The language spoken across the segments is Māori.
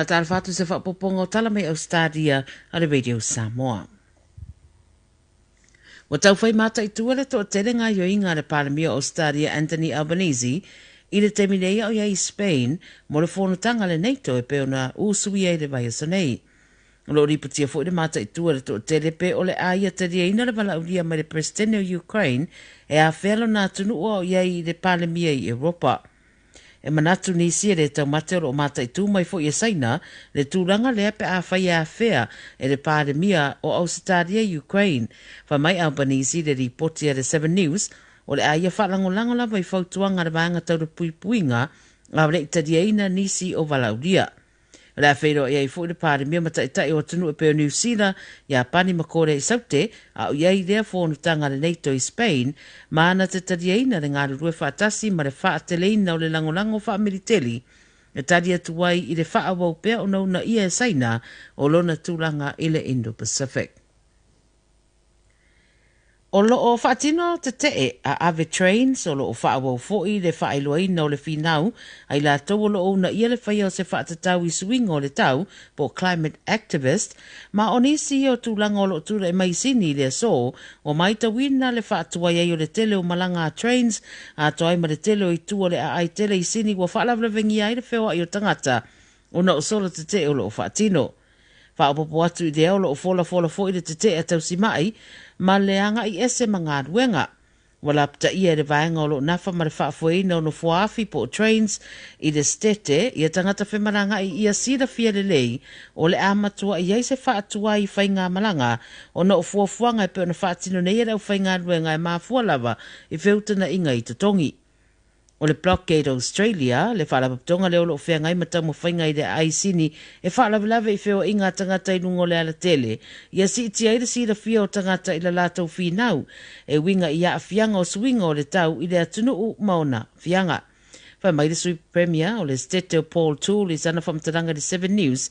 Tala Fou se whapoponga o tala mai Ausetalia a le Radio Samoa. Wa tau whai mata I tua le to tele ngā yoinga le Palemia o Ausetalia Anthony Albanese I le temineia o iai Spain mo le whonutanga le NATO e peona usui e le vai asanei. Lo ripatia fo le mata I tua le to tele pe o le aia te ina le malauria mai le presidente o Ukraine e a whelo nā tunu o iai le Palemia I Europa. E manatu nisi le tau mate o mata I tu mai fo I saina le tūranga lea pe a whai a whea e le Palemia o Ausetalia Ukraine. Wha mai Albanese le ripoti le 7 News o le aia whalangolango la mai fautuanga le maanga tau le puipuinga a le itadiaina nisi o valauria. Le a whaero iai fo le Palemia mataitai o tunu e peo New Zealand ia pani makore I saute a o iai lea whonutanga le NATO I Spain maana te tadiaina le ngā rurue whaatasi ma le whaateleina o le langolango whaamiriteli e tadia tuwai I le whaawau pea o nauna ia e saina o lona tūlanga I le Indo-Pacific. O loo whaatino te tee a Ave Trains o loo whaawau fo'i le whaailoaina o le whinau ai la tau o loo na ia le whaia o se whaatatau I swinga o le tau po climate activist ma o nisi o tūlanga o loo tūra e mai sini le so o mai tawina le whaatuai ai o le tele o malanga a Trains a toai ma le tele o I tua le a ai tele I sini wa whaalawlavengi ai le whewa I o tangata o na o solo te te o loo whaatino. Whaopopo atu I lea o loo fola fo I le te te a tau si mai ma leanga I ese mga ruenga. Wala pta ia le vaenga o lo nafa ma le whaafueina o no fuafi po Trains I le stete ia tangata whemaranga I ia sira fia le lei o le amatua I eise whaatua I whainga malanga o no fuafuanga I pe o na whaatino nei rau whainga ruenga e mafua lava I whiutana inga I totongi. O le blockade Australia, le whaalapaptonga leo lo whea ngai matau mo whainga I le aisini, e whaalawelawe I whio inga tangata I nungo le ala tele. Ia si iti aira si la whio tangata I la lātou whinau, e winga I a whianga o swinga o le tau I le atunu u maona whianga. Whai mai le sui premier o le stete o Paul Toole I sana whamtaranga le 7 News,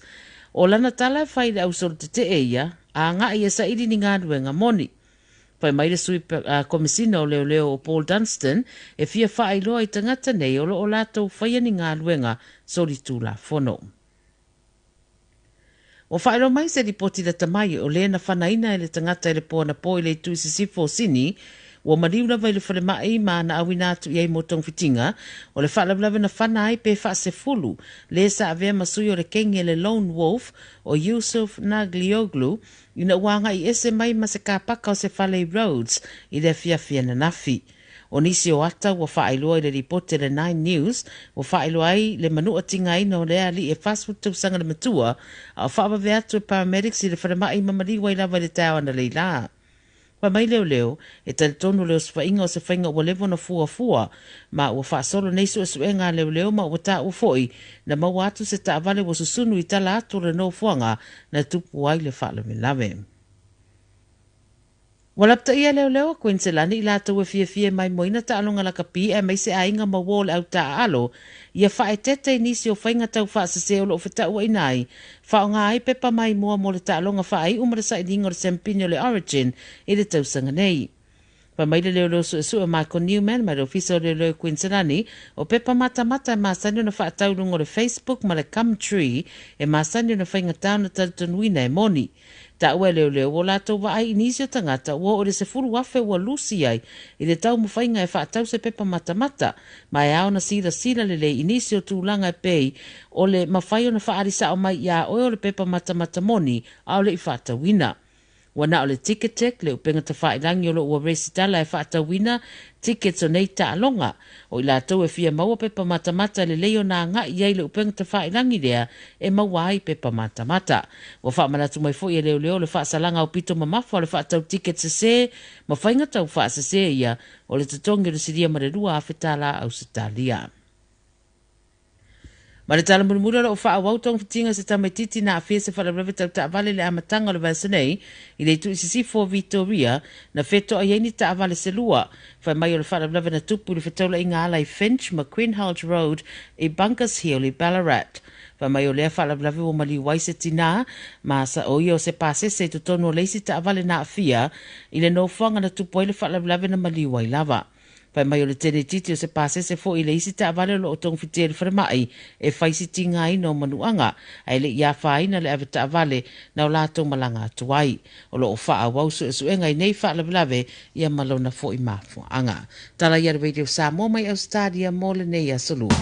o lana tala whai le ausol te te eia, a ngā ia sa iri ni ngā ruenga moni. Pai mai le sui komisina o leo o Paul Dunstan e fia whaailoa I tangata nei o lātou whaia ni ngā luenga sori tū la whono. O whaelo mai se ripoti la tamai o lea na whanaina e le tangata e le pōna pō I le tuisi sifo sini o mariula vai le whale mai ma na awinatu I ei motong fitinga o le whaalaulawe na whanai pe whaase fulu le sa avea masui o le kenge le Lone Wolf o Yusuf Naglioglu ina wanga I ese mai ma se kāpaka o se Valley Roads I le fia na nafi. O nisi o ata wa whaailoa I le ripote le 9 News wa whaailoa ai le manua tinga ina o lea li e fast food tausanga le matua a whaawawe atu e paramedics I le wharamai mamariwa I lava le tau ana leila. Wa mai leo e tale tonu leo swainga o se whainga ua levo na fua ma ua whaasolo neisu e suenga leo ma ua taa ufoi na maua atu se taa vale wa susunu I tala atu le no fuanga na tupu ai le whaala me lave. Walapta ia leo Queensland I lātou e fia mai moina ta alonga la kapi e mai se ainga ma wole au ta alo ia whae tete nisi o whainga tau whaasase o lo wheta ua inai whao ngā ai pepa mai mua mo le ta alonga whae umara sa idingo le Sempino le Origin I le tau sanga nei. Pa mai le leo su e Michael Newman mai le ofisa o leo Queensland o pepa mata e masani na wha taurungo le Facebook ma le Gumtree e masani na whainga tau na tatunuina e moni. Ta ua leo o lātou wa ai inisi o tangata ua o le se furu wafe ua lusi ai I le tau mwhainga e whaatau se pepa mata ma e ao na sira le inisi o tūlanga e pei o le mawhai o na whaarisa o mai ia o le pepa mata moni au le I whaatawina. Wana o le Ticketek le upenga ta whaerangi o lo ua resitala e whaatawina tickets o nei ta alonga o I lātou e fia maua pepa mata le leo na ngā iai le upenga ta whaerangi lea e maua ai pepa mata. Wa whaamanatu mai fo I leo le whaasalanga o pito mamafa o le whaatau tickets se ma whainga tau whaasase ia o le tatongi o le siria marerua a whetala Ausetalia. Ma le tala murumura o whaawau tong fitinga se tamaititi na awhia se whalarewe tau ta avale le amatanga le vasanei I le tu isi for Victoria na wheto a yeini ta avale se lua. Whai mai o le whalarewe na tupu le whetaula I ngā alai Finch ma Queenhouse Road I Bunkers Hill I Ballarat. Whai mai o lea whalarewe o mali waise tina ma sa o i o se pase se to tono leisi ta avale na awhia I le no whanga na tupu I le whalarewe na mali wai lava. Pai mai o le tene titi o se pasese fo i le isi ta vale lo o tong fitere wharamai e whaisi tinga ina o manuanga ai le ia whaina le ave ta vale na o lātou malanga tuai. O lo o wha wau su engai nei wha lavelave ia malona fo i mafu anga. Tala ia Radio Samoa mai Ausetalia mo le nei a solu.